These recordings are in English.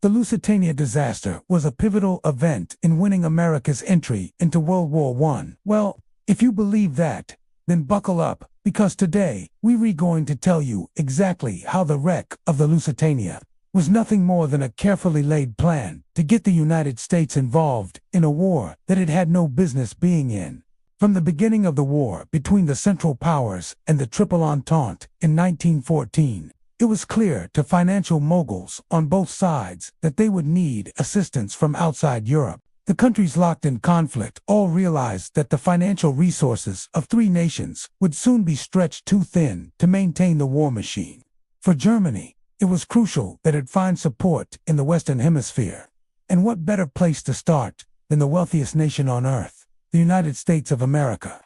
The Lusitania disaster was a pivotal event in winning America's entry into World War I. Well, if you believe that, then buckle up, because today we're going to tell you exactly how the wreck of the Lusitania was nothing more than a carefully laid plan to get the United States involved in a war that it had no business being in. From the beginning of the war between the Central Powers and the Triple Entente in 1914, it was clear to financial moguls on both sides that they would need assistance from outside Europe. The countries locked in conflict all realized that the financial resources of three nations would soon be stretched too thin to maintain the war machine. For Germany, it was crucial that it find support in the Western Hemisphere. And what better place to start than the wealthiest nation on earth, the United States of America?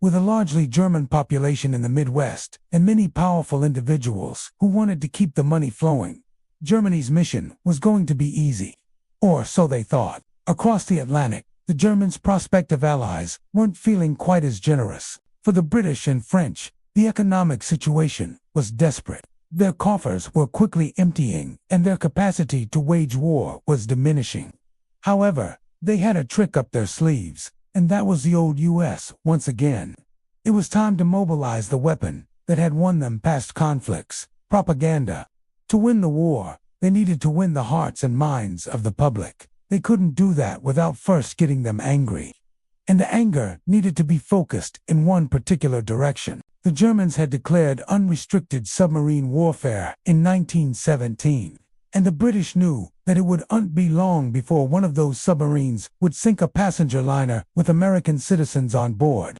With a largely German population in the Midwest and many powerful individuals who wanted to keep the money flowing, Germany's mission was going to be easy. Or so they thought. Across the Atlantic, the Germans' prospective allies weren't feeling quite as generous. For the British and French, the economic situation was desperate. Their coffers were quickly emptying, and their capacity to wage war was diminishing. However, they had a trick up their sleeves, and that was the old U.S. once again. It was time to mobilize the weapon that had won them past conflicts: propaganda. To win the war, they needed to win the hearts and minds of the public. They couldn't do that without first getting them angry. And the anger needed to be focused in one particular direction. The Germans had declared unrestricted submarine warfare in 1917. And the British knew that it wouldn't be long before one of those submarines would sink a passenger liner with American citizens on board.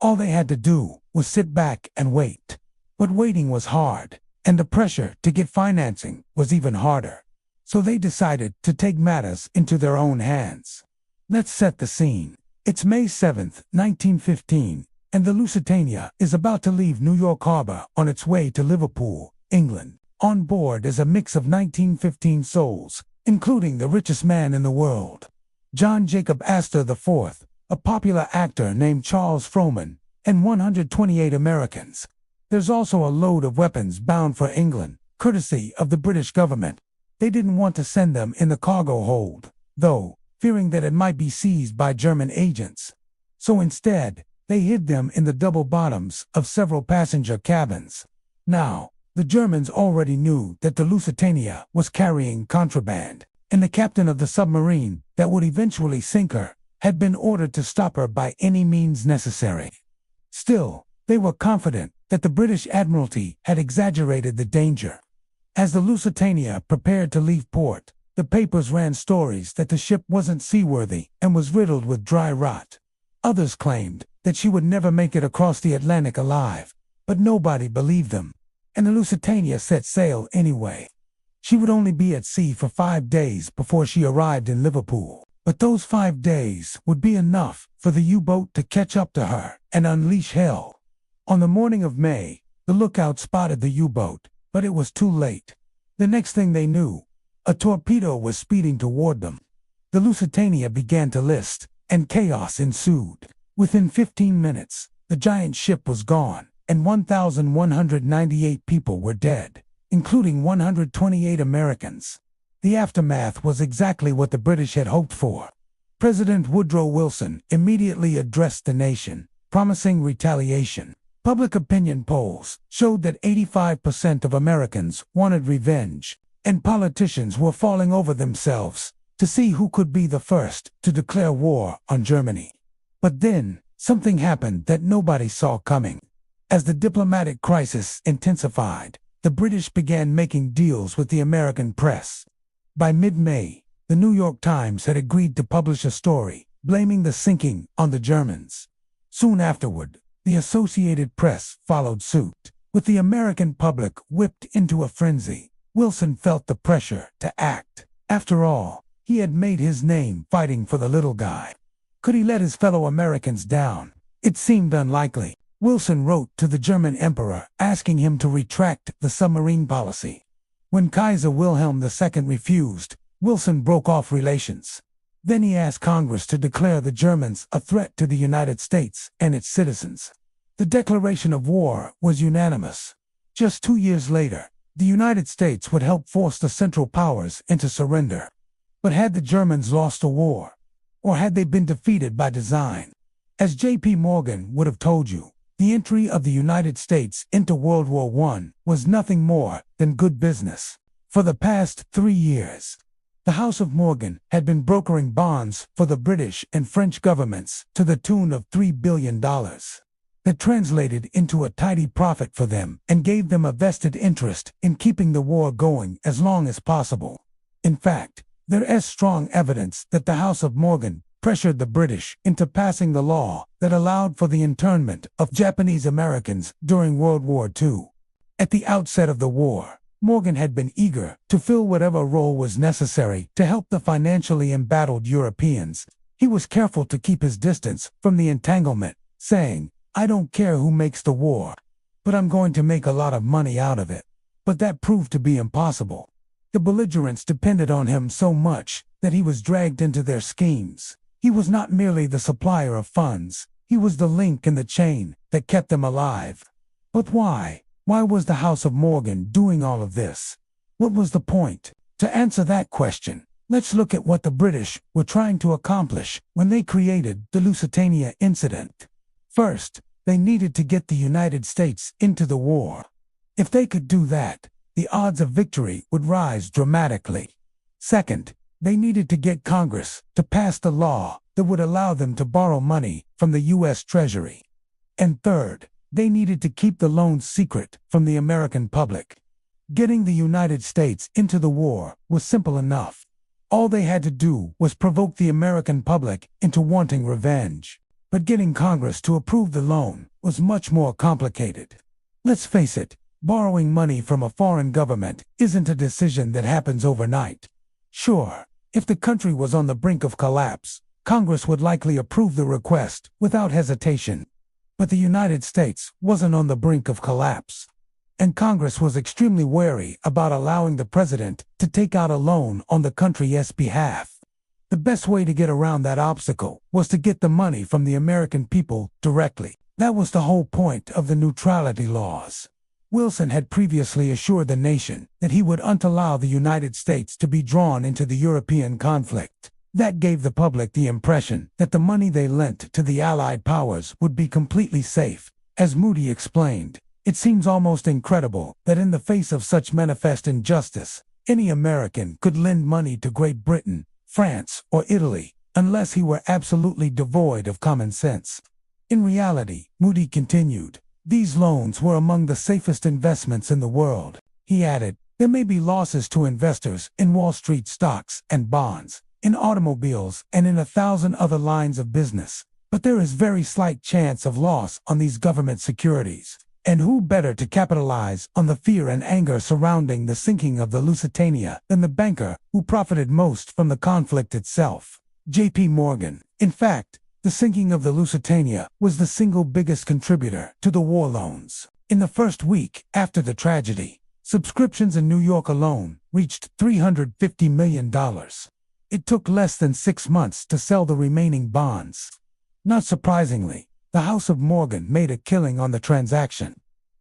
All they had to do was sit back and wait. But waiting was hard, and the pressure to get financing was even harder. So they decided to take matters into their own hands. Let's set the scene. It's May 7th, 1915, and the Lusitania is about to leave New York Harbor on its way to Liverpool, England. On board is a mix of 1915 souls, including the richest man in the world, John Jacob Astor IV, a popular actor named Charles Frohman, and 128 Americans. There's also a load of weapons bound for England, courtesy of the British government. They didn't want to send them in the cargo hold, though, fearing that it might be seized by German agents. So instead, they hid them in the double bottoms of several passenger cabins. Now, the Germans already knew that the Lusitania was carrying contraband, and the captain of the submarine that would eventually sink her had been ordered to stop her by any means necessary. Still, they were confident that the British Admiralty had exaggerated the danger. As the Lusitania prepared to leave port, the papers ran stories that the ship wasn't seaworthy and was riddled with dry rot. Others claimed that she would never make it across the Atlantic alive, but nobody believed them. And the Lusitania set sail anyway. She would only be at sea for 5 days before she arrived in Liverpool. But those 5 days would be enough for the U-boat to catch up to her and unleash hell. On the morning of May, the lookout spotted the U-boat, but it was too late. The next thing they knew, a torpedo was speeding toward them. The Lusitania began to list, and chaos ensued. Within 15 minutes, the giant ship was gone, and 1,198 people were dead, including 128 Americans. The aftermath was exactly what the British had hoped for. President Woodrow Wilson immediately addressed the nation, promising retaliation. Public opinion polls showed that 85% of Americans wanted revenge, and politicians were falling over themselves to see who could be the first to declare war on Germany. But then, something happened that nobody saw coming. As the diplomatic crisis intensified, the British began making deals with the American press. By mid-May, the New York Times had agreed to publish a story blaming the sinking on the Germans. Soon afterward, the Associated Press followed suit. With the American public whipped into a frenzy, Wilson felt the pressure to act. After all, he had made his name fighting for the little guy. Could he let his fellow Americans down? It seemed unlikely. Wilson wrote to the German emperor asking him to retract the submarine policy. When Kaiser Wilhelm II refused, Wilson broke off relations. Then he asked Congress to declare the Germans a threat to the United States and its citizens. The declaration of war was unanimous. Just 2 years later, The United States would help force the Central Powers into surrender. But had the Germans lost a war? Or had they been defeated by design? As J.P. Morgan would have told you, the entry of the United States into World War I was nothing more than good business. For the past 3 years, the House of Morgan had been brokering bonds for the British and French governments to the tune of $3 billion. That translated into a tidy profit for them and gave them a vested interest in keeping the war going as long as possible. In fact, there is strong evidence that the House of Morgan pressured the British into passing the law that allowed for the internment of Japanese Americans during World War II. At the outset of the war, Morgan had been eager to fill whatever role was necessary to help the financially embattled Europeans. He was careful to keep his distance from the entanglement, saying, "I don't care who makes the war, but I'm going to make a lot of money out of it." But that proved to be impossible. The belligerents depended on him so much that he was dragged into their schemes. He was not merely the supplier of funds, he was the link in the chain that kept them alive. But why? Why was the House of Morgan doing all of this? What was the point? To answer that question, let's look at what the British were trying to accomplish when they created the Lusitania Incident. First, they needed to get the United States into the war. If they could do that, the odds of victory would rise dramatically. Second, they needed to get Congress to pass the law that would allow them to borrow money from the U.S. Treasury. And third, they needed to keep the loans secret from the American public. Getting the United States into the war was simple enough. All they had to do was provoke the American public into wanting revenge. But getting Congress to approve the loan was much more complicated. Let's face it, borrowing money from a foreign government isn't a decision that happens overnight. Sure, if the country was on the brink of collapse, Congress would likely approve the request without hesitation. But the United States wasn't on the brink of collapse. And Congress was extremely wary about allowing the president to take out a loan on the country's behalf. The best way to get around that obstacle was to get the money from the American people directly. That was the whole point of the neutrality laws. Wilson had previously assured the nation that he would not allow the United States to be drawn into the European conflict. That gave the public the impression that the money they lent to the Allied powers would be completely safe. As Moody explained, it seems almost incredible that in the face of such manifest injustice, any American could lend money to Great Britain, France, or Italy, unless he were absolutely devoid of common sense. In reality, Moody continued, these loans were among the safest investments in the world. He added, there may be losses to investors in Wall Street stocks and bonds, in automobiles, and in 1,000 other lines of business, but there is very slight chance of loss on these government securities. And who better to capitalize on the fear and anger surrounding the sinking of the Lusitania than the banker who profited most from the conflict itself? J.P. Morgan. In fact, the sinking of the Lusitania was the single biggest contributor to the war loans. In the first week after the tragedy, subscriptions in New York alone reached $350 million. It took less than 6 months to sell the remaining bonds. Not surprisingly, the House of Morgan made a killing on the transaction.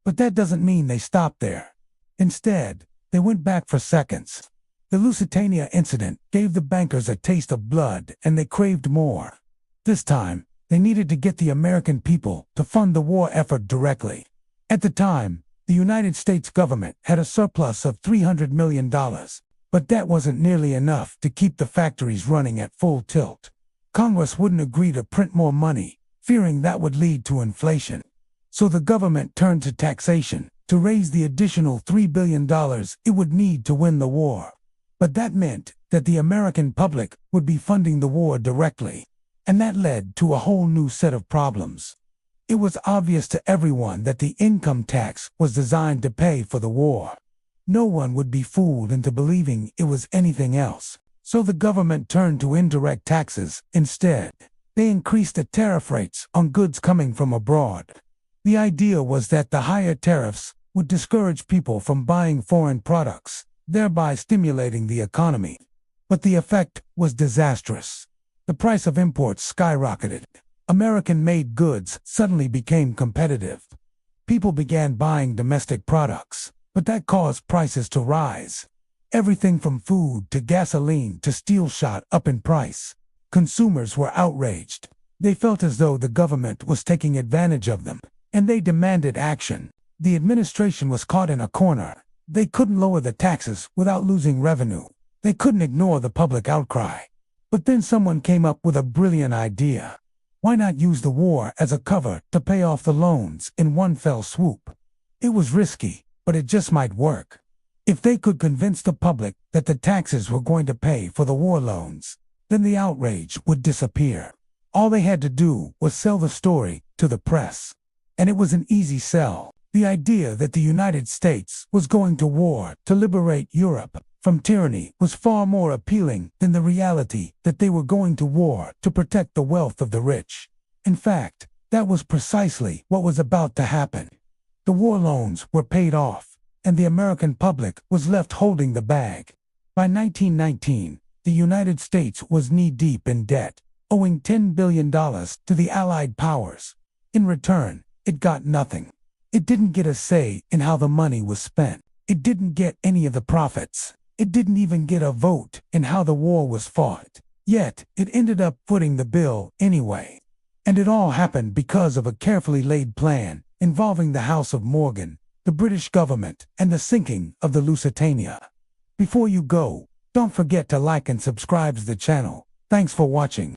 But that doesn't mean they stopped there. Instead, they went back for seconds. The Lusitania incident gave the bankers a taste of blood, and they craved more. This time, they needed to get the American people to fund the war effort directly. At the time, the United States government had a surplus of $300 million, but that wasn't nearly enough to keep the factories running at full tilt. Congress wouldn't agree to print more money, fearing that would lead to inflation. So the government turned to taxation to raise the additional $3 billion it would need to win the war. But that meant that the American public would be funding the war directly. And that led to a whole new set of problems. It was obvious to everyone that the income tax was designed to pay for the war. No one would be fooled into believing it was anything else. So the government turned to indirect taxes instead. They increased the tariff rates on goods coming from abroad. The idea was that the higher tariffs would discourage people from buying foreign products, thereby stimulating the economy. But the effect was disastrous. The price of imports skyrocketed. American-made goods suddenly became competitive. People began buying domestic products. but that caused prices to rise. Everything from food to gasoline to steel shot up in price. Consumers were outraged. They felt as though the government was taking advantage of them, and they demanded action. The administration was caught in a corner. They couldn't lower the taxes without losing revenue. They couldn't ignore the public outcry. But then someone came up with a brilliant idea. Why not use the war as a cover to pay off the loans in one fell swoop? It was risky, but it just might work. If they could convince the public that the taxes were going to pay for the war loans, then the outrage would disappear. All they had to do was sell the story to the press. And it was an easy sell. The idea that the United States was going to war to liberate Europe from tyranny was far more appealing than the reality that they were going to war to protect the wealth of the rich. In fact, that was precisely what was about to happen. The war loans were paid off, and the American public was left holding the bag. By 1919, the United States was knee-deep in debt, owing $10 billion to the Allied powers. In return, it got nothing. It didn't get a say in how the money was spent. It didn't get any of the profits. It didn't even get a vote in how the war was fought. Yet, it ended up footing the bill anyway. And it all happened because of a carefully laid plan involving the House of Morgan, the British government, and the sinking of the Lusitania. Before you go, don't forget to like and subscribe to the channel. Thanks for watching.